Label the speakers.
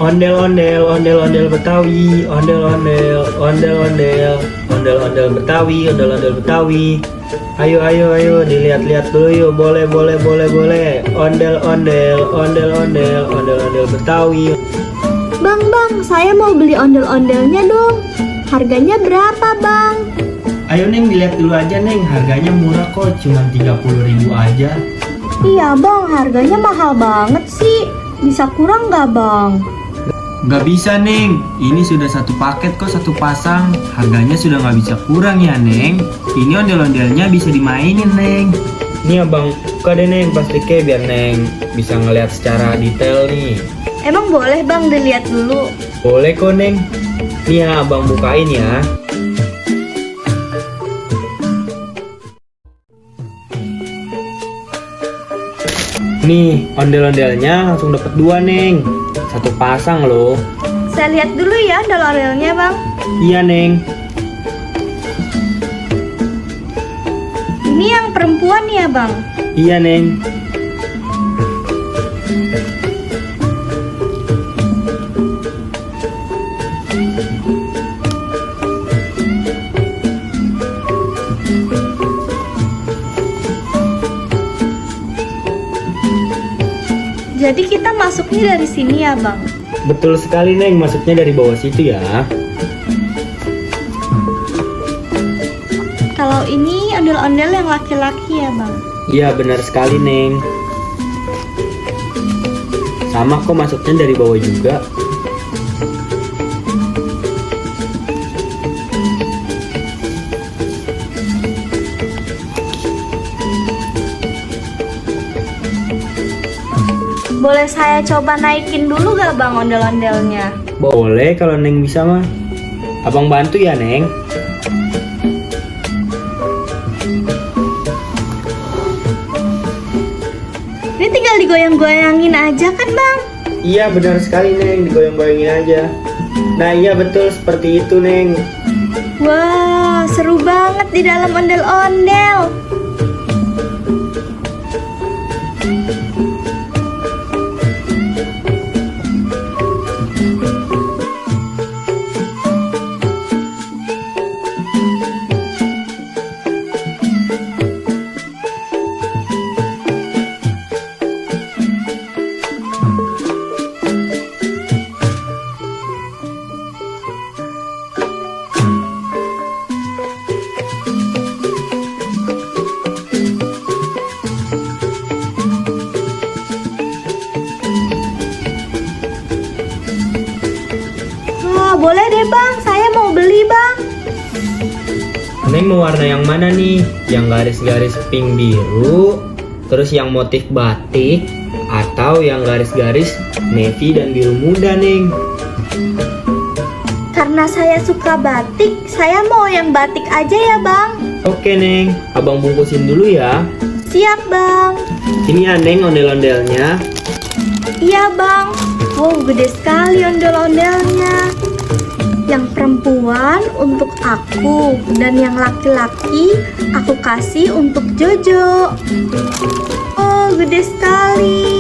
Speaker 1: Ondel-ondel, ondel-ondel Betawi, ondel-ondel, ondel-ondel, ondel-ondel Betawi, ondel-ondel Betawi. Ayo, ayo, ayo, dilihat-lihat dulu yuk. Boleh, boleh, boleh, boleh. Ondel-ondel, ondel-ondel, ondel-ondel Betawi.
Speaker 2: Bang, saya mau beli ondel-ondelnya dong. Harganya berapa, Bang?
Speaker 1: Ayo Neng, dilihat dulu aja Neng. Harganya murah kok, cuma 30.000 aja.
Speaker 2: Iya, Bang, harganya mahal banget sih. Bisa kurang nggak, Bang?
Speaker 1: Nggak bisa Neng, ini sudah satu paket kok, satu pasang. Harganya sudah nggak bisa kurang ya Neng. Ini ondel-ondelnya bisa dimainin Neng. Nih abang, buka deh Neng plastiknya biar Neng bisa ngeliat secara detail nih.
Speaker 2: Emang boleh, Bang, dilihat dulu?
Speaker 1: Boleh kok Neng. Nih ya abang bukain ya. Nih ondel-ondelnya langsung dapat 2 Neng. Satu pasang loh.
Speaker 2: Saya lihat dulu ya ondel-ondelnya, Bang.
Speaker 1: Iya Neng.
Speaker 2: Ini yang perempuan ya, Bang?
Speaker 1: Iya Neng.
Speaker 2: Jadi kita masuknya dari sini ya, Bang?
Speaker 1: Betul sekali Neng, masuknya dari bawah situ ya.
Speaker 2: Kalau ini ondel-ondel yang laki-laki ya, Bang?
Speaker 1: Iya benar sekali Neng. Sama kok masuknya dari bawah juga.
Speaker 2: Boleh saya coba naikin dulu gak, Bang, ondel-ondelnya?
Speaker 1: Boleh kalau Neng bisa mah. Abang bantu ya Neng.
Speaker 2: Ini tinggal digoyang-goyangin aja kan, Bang?
Speaker 1: Iya benar sekali Neng, digoyang-goyangin aja. Nah iya betul seperti itu Neng.
Speaker 2: Wah, seru banget di dalam ondel-ondel. Boleh deh, Bang, saya mau beli, Bang.
Speaker 1: Neng mau warna yang mana nih? Yang garis-garis pink biru, terus yang motif batik, atau yang garis-garis navy dan biru muda Neng?
Speaker 2: Karena saya suka batik, saya mau yang batik aja ya, Bang.
Speaker 1: Oke Neng, abang bungkusin dulu ya.
Speaker 2: Siap, Bang.
Speaker 1: Ini ya Neng ondel-ondelnya.
Speaker 2: Iya, Bang. Wow, gede sekali ondel-ondelnya. Yang perempuan untuk aku, dan yang laki-laki aku kasih untuk Jojo. Oh, gede sekali.